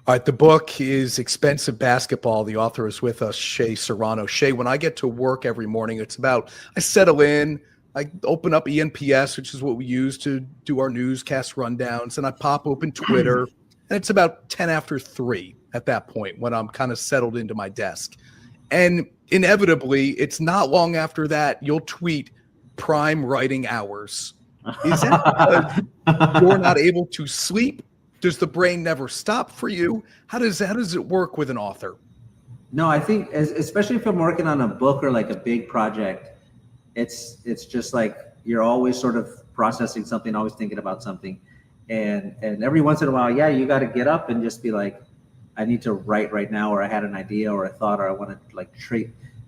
All right, the book is Expensive Basketball. The author is with us, Shea Serrano. Shea, when I get to work every morning, it's about, I settle in, I open up ENPS, which is what we use to do our newscast rundowns, and I pop open Twitter, and it's about 10 after 3 at that point when I'm kind of settled into my desk. And inevitably, it's not long after that, you'll tweet prime writing hours. Is that because you're not able to sleep? Does the brain never stop for you? How does it work with an author? No, I think especially if I'm working on a book or like a big project, it's just like you're always sort of processing something, always thinking about something. And every once in a while, you got to get up and just be like, I need to write right now, or I had an idea or a thought, or I want to like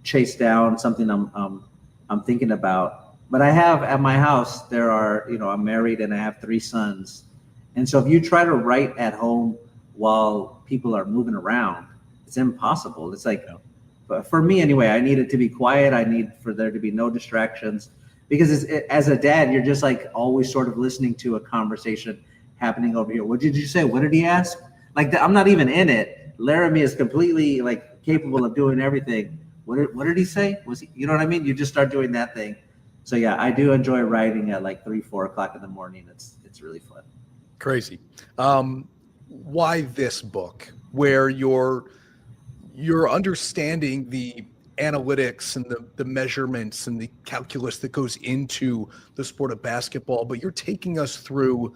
chase down something I'm thinking about. But I have at my house, I'm married and I have 3 sons. And so if you try to write at home while people are moving around, it's impossible. It's like, for me anyway, I need it to be quiet. I need for there to be no distractions, because as a dad, you're just like always sort of listening to a conversation happening over here. What did you say? What did he ask? Like I'm not even in it. Laramie is completely like capable of doing everything. What did he say? You know what I mean? You just start doing that thing. So yeah, I do enjoy writing at like 3-4 o'clock in the morning. It's really fun. Crazy. Why this book, where you're understanding the analytics and the measurements and the calculus that goes into the sport of basketball, but you're taking us through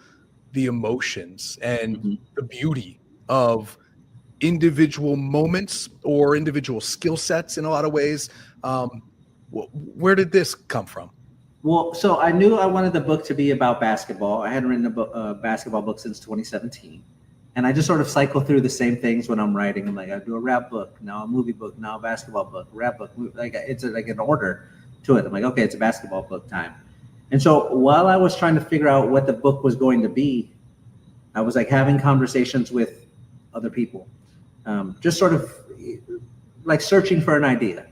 the emotions and the beauty of individual moments or individual skill sets in a lot of ways. Where did this come from? Well, so I knew I wanted the book to be about basketball. I hadn't written a basketball book since 2017. And I just sort of cycle through the same things when I'm writing. I'm like, I do a rap book, now a movie book, now a basketball book, rap book. Like it's like an order to it. I'm like, okay, it's a basketball book time. And so while I was trying to figure out what the book was going to be, I was like having conversations with other people, just sort of like searching for an idea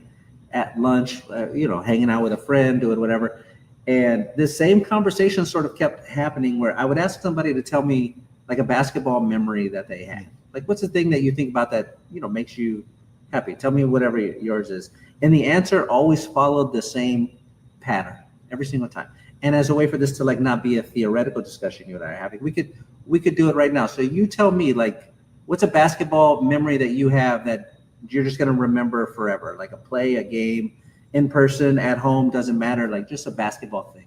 at lunch, hanging out with a friend, doing whatever. And this same conversation sort of kept happening where I would ask somebody to tell me like a basketball memory that they had. Like, what's the thing that you think about that, makes you happy? Tell me whatever yours is. And the answer always followed the same pattern every single time. And as a way for this to like not be a theoretical discussion you and I are having, we could do it right now. So you tell me, like, what's a basketball memory that you have that you're just going to remember forever? Like a play, a game, in person, at home, doesn't matter, like just a basketball thing.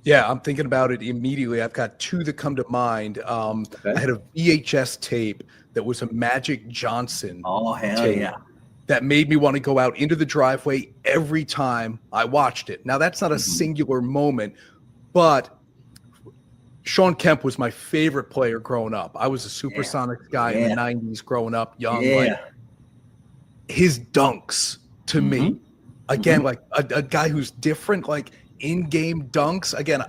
Yeah, I'm thinking about it immediately. I've got two that come to mind. I had a VHS tape that was a Magic Johnson tape that made me want to go out into the driveway every time I watched it. Now, that's not a singular moment, but Sean Kemp was my favorite player growing up. I was a Supersonics guy in the 90s growing up, young. Like, his dunks to me, again, like a guy who's different, like in-game dunks. Again,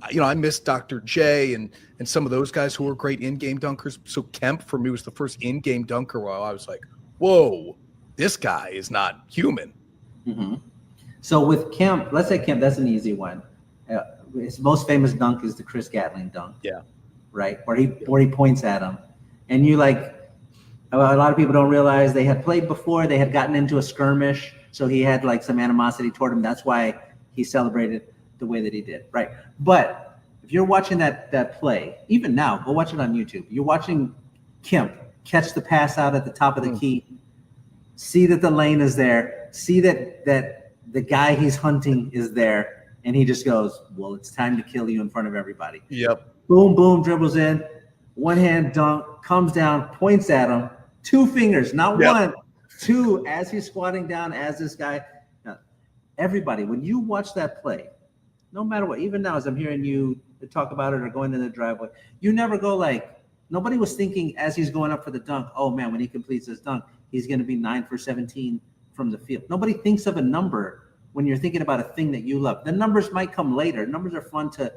I miss Dr. J and some of those guys who were great in-game dunkers. So Kemp for me was the first in-game dunker where I was like, whoa, this guy is not human. So with Kemp, let's say Kemp, that's an easy one. His most famous dunk is the Chris Gatling dunk. Yeah. Right? Where he points at him. And you like, a lot of people don't realize they had played before, they had gotten into a skirmish, so he had like some animosity toward him. That's why he celebrated the way that he did. Right. But if you're watching that play, even now, go watch it on YouTube. You're watching Kemp catch the pass out at the top of the key, see that the lane is there, see that the guy he's hunting is there, and he just goes, well, it's time to kill you in front of everybody. Yep. Boom, boom, dribbles in, one hand dunk, comes down, points at him, 2 fingers, not one, 2, as he's squatting down, as this guy. Now, everybody, when you watch that play, no matter what, even now as I'm hearing you talk about it or going in the driveway, you never go like, nobody was thinking as he's going up for the dunk, oh man, when he completes this dunk, he's going to be 9 for 17 from the field. Nobody thinks of a number when you're thinking about a thing that you love. The numbers might come later. Numbers are fun to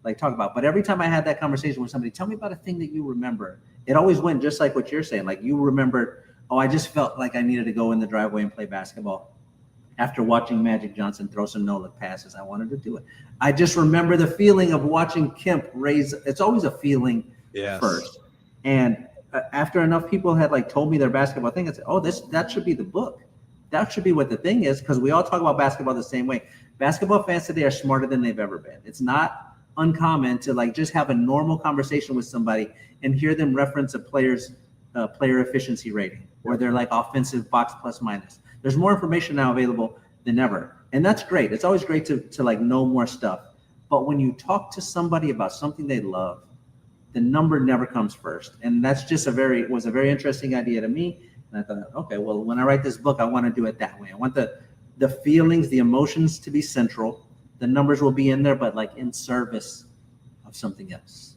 like talk about. But every time I had that conversation with somebody, tell me about a thing that you remember. It always went just like what you're saying. Like you remembered, oh, I just felt like I needed to go in the driveway and play basketball. After watching Magic Johnson throw some no-look passes, I wanted to do it. I just remember the feeling of watching Kemp raise. It's always a feeling first. And after enough people had like told me their basketball thing, I said, oh, that should be the book. That should be what the thing is, because we all talk about basketball the same way. Basketball fans today are smarter than they've ever been. It's not uncommon to like just have a normal conversation with somebody and hear them reference a player's player efficiency rating or their like offensive box plus minus. There's more information now available than ever. And that's great. It's always great to like know more stuff. But when you talk to somebody about something they love, the number never comes first. And that's just was a very interesting idea to me. And I thought, okay, well, when I write this book, I want to do it that way. I want the feelings, the emotions to be central. The numbers will be in there, but like in service of something else.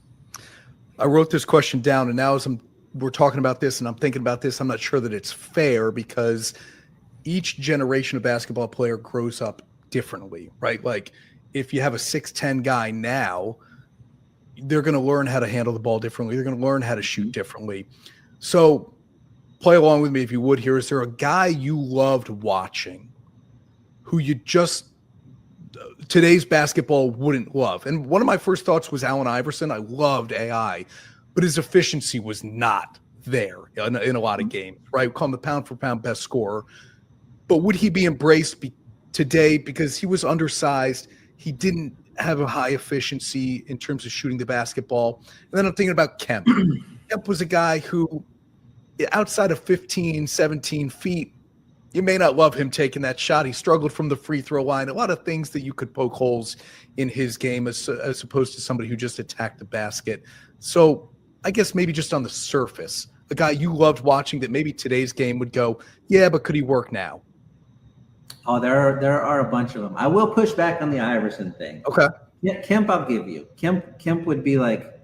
I wrote this question down, and now as we're talking about this and I'm thinking about this, I'm not sure that it's fair because each generation of basketball player grows up differently, right? Like if you have a 6'10" guy now, they're going to learn how to handle the ball differently. They're going to learn how to shoot differently. So play along with me if you would here. Is there a guy you loved watching who you just today's basketball wouldn't love? And one of my first thoughts was Allen Iverson. I loved AI, but his efficiency was not there in a lot of games, right? We call him the pound for pound best scorer. But would he be embraced today because he was undersized? He didn't have a high efficiency in terms of shooting the basketball. And then I'm thinking about Kemp. Kemp was a guy who, outside of 15, 17 feet, you may not love him taking that shot. He struggled from the free throw line. A lot of things that you could poke holes in his game as opposed to somebody who just attacked the basket. So I guess maybe just on the surface, a guy you loved watching that maybe today's game would go, yeah, but could he work now? Oh, there are a bunch of them. I will push back on the Iverson thing. Okay. Yeah, Kemp, I'll give you. Kemp would be like,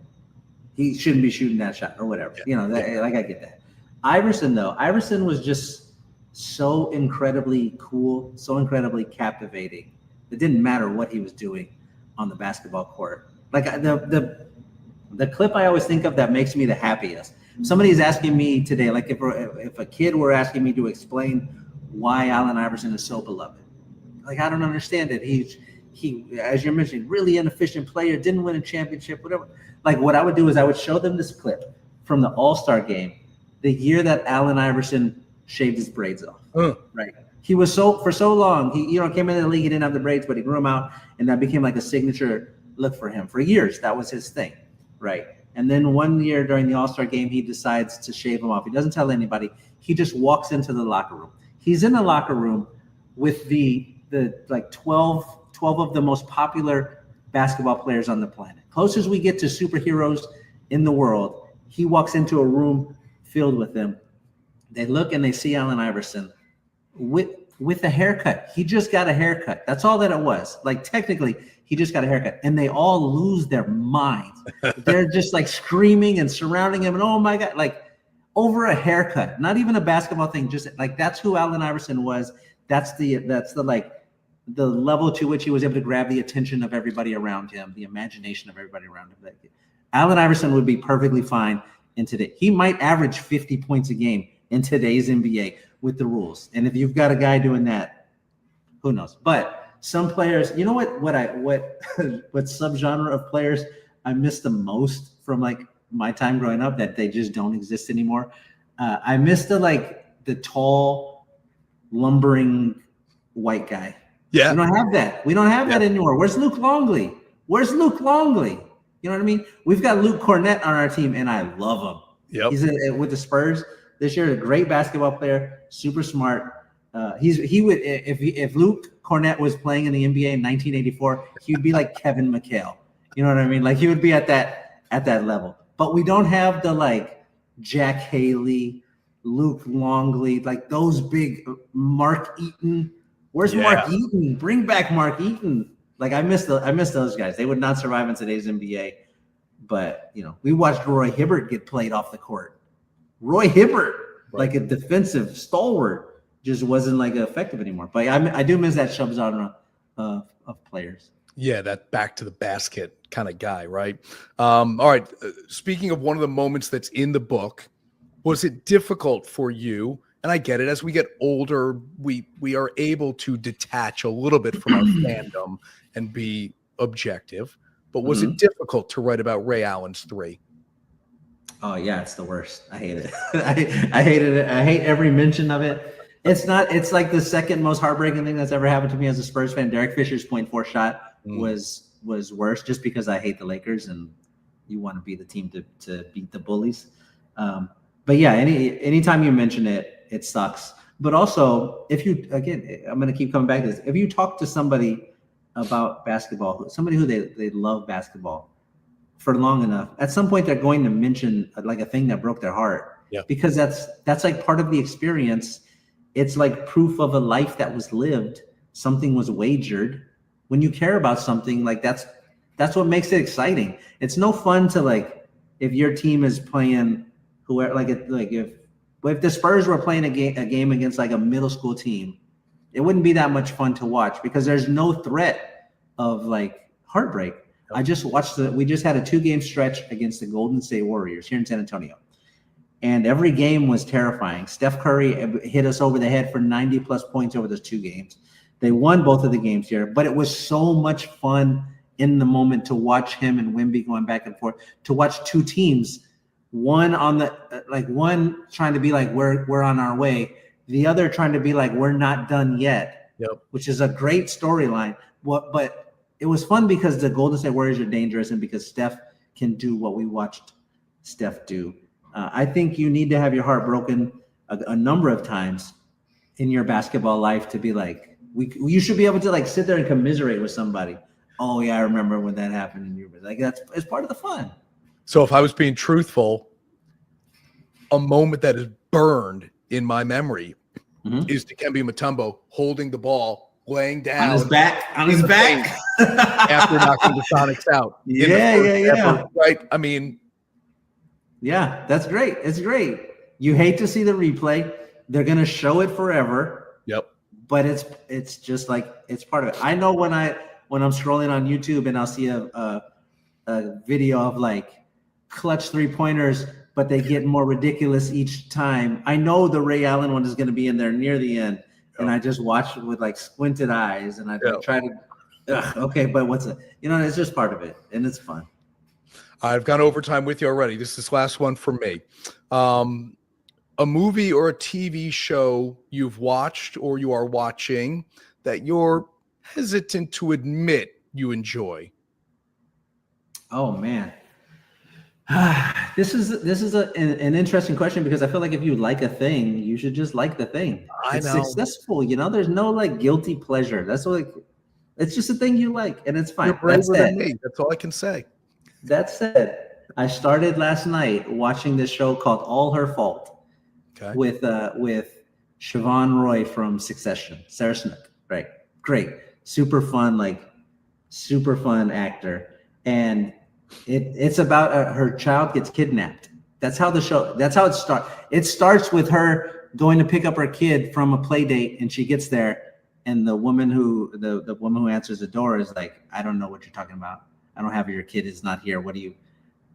he shouldn't be shooting that shot or whatever. Yeah. You know, like I get that. Iverson, though, Iverson was just so incredibly cool, so incredibly captivating. It didn't matter what he was doing on the basketball court. Like the clip I always think of that makes me the happiest. Somebody's asking me today, like if a kid were asking me to explain why Allen Iverson is so beloved. Like, I don't understand it. He, as you're mentioning, really inefficient player, didn't win a championship, whatever. Like, what I would do is I would show them this clip from the All-Star game, the year that Allen Iverson shaved his braids off. Right. He was for so long, he came into the league, he didn't have the braids, but he grew them out, and that became like a signature look for him. For years, that was his thing. Right. And then one year during the All-Star game, he decides to shave them off. He doesn't tell anybody. He just walks into the locker room. He's in the locker room with the like 12 of the most popular basketball players on the planet. Closest we get to superheroes in the world. He walks into a room filled with them. They look and they see Allen Iverson with a haircut. He just got a haircut. That's all that it was. Like, technically, he just got a haircut. And they all lose their minds. They're just like screaming and surrounding him. And oh my God, like over a haircut, not even a basketball thing. Just like, that's who Allen Iverson was. That's the level to which he was able to grab the attention of everybody around him, the imagination of everybody around him. Allen Iverson would be perfectly fine in today. He might average 50 points a game in today's NBA with the rules. And if you've got a guy doing that, who knows? But some players, you know what subgenre of players I miss the most from like my time growing up that they just don't exist anymore? I miss the tall, lumbering white guy. Yeah. We don't have that. We don't have that anymore. Where's Luke Longley? You know what I mean? We've got Luke Cornett on our team, and I love him. Yep. He's with the Spurs this year. A great basketball player, super smart. He would if Luke Cornett was playing in the NBA in 1984, he would be like Kevin McHale. You know what I mean? Like, he would be at that level. But we don't have the like Jack Haley, Luke Longley, like those big Mark Eaton. Where's Mark Eaton? Bring back Mark Eaton. Like, I miss those guys. They would not survive in today's NBA. But, you know, we watched Roy Hibbert get played off the court. Roy Hibbert, like a defensive stalwart, just wasn't like effective anymore. But I do miss that subgenre of players. Yeah, that back to the basket kind of guy, right? All right. Speaking of one of the moments that's in the book, was it difficult for you? And I get it. As we get older, we are able to detach a little bit from our fandom and be objective. But was it difficult to write about Ray Allen's 3? Oh yeah, it's the worst. I hate it. I hated it. I hate every mention of it. It's like the second most heartbreaking thing that's ever happened to me as a Spurs fan. Derek Fisher's .4 shot was worse, just because I hate the Lakers and you want to be the team to beat the bullies. But yeah, anytime you mention it, it sucks. But also, I'm going to keep coming back to this. If you talk to somebody about basketball, somebody who they love basketball for long enough, at some point they're going to mention like a thing that broke their heart. Yeah. Because that's like part of the experience. It's like proof of a life that was lived. Something was wagered. When you care about something, like that's what makes it exciting. It's no fun to like, if your team is playing whoever, if the Spurs were playing a game against like a middle school team, it wouldn't be that much fun to watch because there's no threat of like heartbreak. I just watched we just had a 2-game stretch against the Golden State Warriors here in San Antonio. And every game was terrifying. Steph Curry hit us over the head for 90 plus points over those 2 games. They won both of the games here, but it was so much fun in the moment to watch him and Wemby going back and forth, to watch 2 teams, one on the one trying to be like we're on our way, the other trying to be like we're not done yet. Yep. Which is a great storyline. But it was fun because the Golden State Warriors are dangerous and because Steph can do what we watched Steph do. I think you need to have your heart broken a number of times in your basketball life to be like, you should be able to like sit there and commiserate with somebody. Oh yeah, I remember when that happened, and you're like, it's part of the fun. So if I was being truthful, a moment that is burned in my memory is Dikembe Mutombo holding the ball, laying down on his back after knocking the Sonics out. Yeah. Right. I mean, yeah, that's great. It's great. You hate to see the replay. They're gonna show it forever. Yep. But it's just like it's part of it. I know when I'm scrolling on YouTube and I'll see a video of like clutch 3-pointers, but they get more ridiculous each time. I know the Ray Allen one is going to be in there near the end, and I just watch it with like squinted eyes, and I try to. Okay, but what's it? It's just part of it, and it's fun. I've gone overtime with you already. This is the last one for me. A movie or a TV show you've watched or you are watching that you're hesitant to admit you enjoy. Oh man, this is an interesting question because I feel like if you like a thing, you should just like the thing. It's successful, there's no like guilty pleasure. That's like It's just a thing you like, and it's fine. You're braver than me. That's all I can say. That said, I started last night watching this show called All Her Fault with Siobhan Roy from Succession, Sarah Snook. Right, great, super fun actor, and it's about her child gets kidnapped. That's how it starts. It starts with her going to pick up her kid from a play date, and she gets there, and the woman who answers the door is like, I don't know what you're talking about. I don't have your kid is not here. What do you?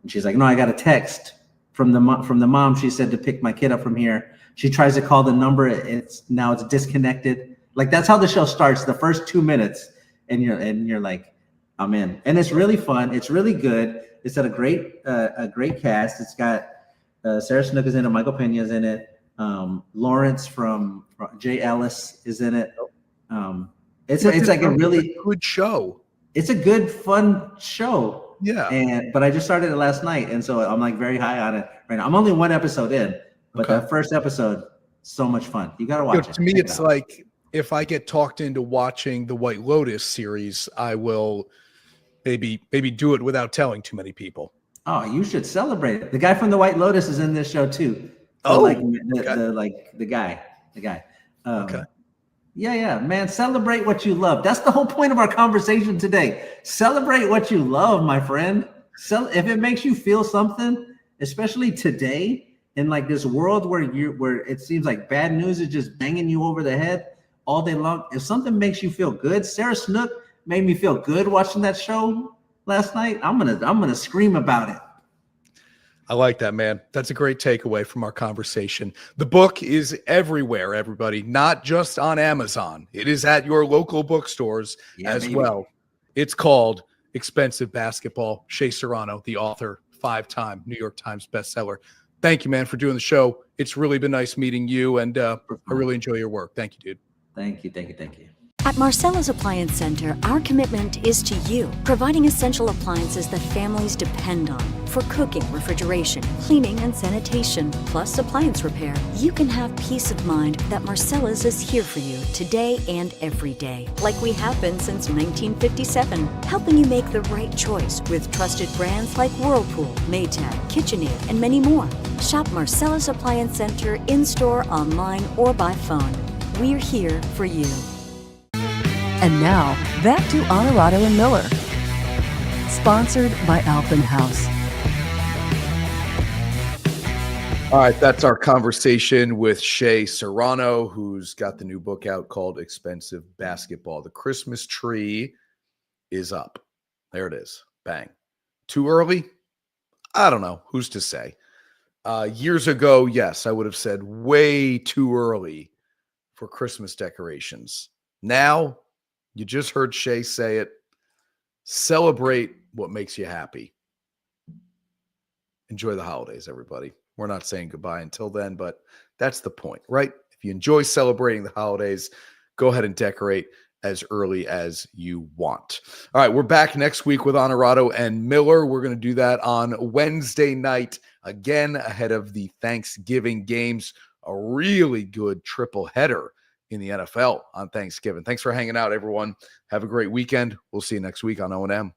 And she's like, no, I got a text from the mom. She said to pick my kid up from here. She tries to call the number. It's disconnected. Like, that's how the show starts. The first 2 minutes, and you're like, I'm in. And it's really fun. It's really good. It's got a great cast. It's got Sarah Snook is in it. Michael Pena's in it. Lawrence from Jay Ellis is in it. It's like a really good show. It's a good, fun show. Yeah. But I just started it last night, and so I'm like very high on it right now. I'm only one episode in, but that first episode, so much fun. You got to watch it. To me, it's like, if I get talked into watching the White Lotus series, I will maybe do it without telling too many people. Oh, you should celebrate it. The guy from the White Lotus is in this show too. Oh, the guy. Okay. Yeah, man. Celebrate what you love. That's the whole point of our conversation today. Celebrate what you love, my friend. If it makes you feel something, especially today in like this world where it seems like bad news is just banging you over the head all day long. If something makes you feel good, Sarah Snook made me feel good watching that show last night. I'm gonna scream about it. I like that, man. That's a great takeaway from our conversation. The book is everywhere, everybody, not just on Amazon. It is at your local bookstores as well. It's called Expensive Basketball. Shea Serrano, the author, 5-time New York Times bestseller. Thank you, man, for doing the show. It's really been nice meeting you, and I really enjoy your work. Thank you, dude. Thank you. At Marcella's Appliance Center, our commitment is to you, providing essential appliances that families depend on for cooking, refrigeration, cleaning, and sanitation, plus appliance repair. You can have peace of mind that Marcella's is here for you today and every day, like we have been since 1957, helping you make the right choice with trusted brands like Whirlpool, Maytag, KitchenAid, and many more. Shop Marcella's Appliance Center in-store, online, or by phone. We're here for you. And now, back to Onorato and Miller. Sponsored by Alpin House. All right, that's our conversation with Shea Serrano, who's got the new book out called Expensive Basketball. The Christmas tree is up. There it is. Bang. Too early? I don't know. Who's to say? Years ago, yes, I would have said way too early for Christmas decorations. Now, you just heard Shea say it. Celebrate what makes you happy. Enjoy the holidays, everybody. We're not saying goodbye until then, but that's the point, right? If you enjoy celebrating the holidays, go ahead and decorate as early as you want. All right, we're back next week with Onorato and Miller. We're going to do that on Wednesday night, again, ahead of the Thanksgiving games. A really good triple header in the NFL on Thanksgiving. Thanks for hanging out, everyone. Have a great weekend. We'll see you next week on O&M.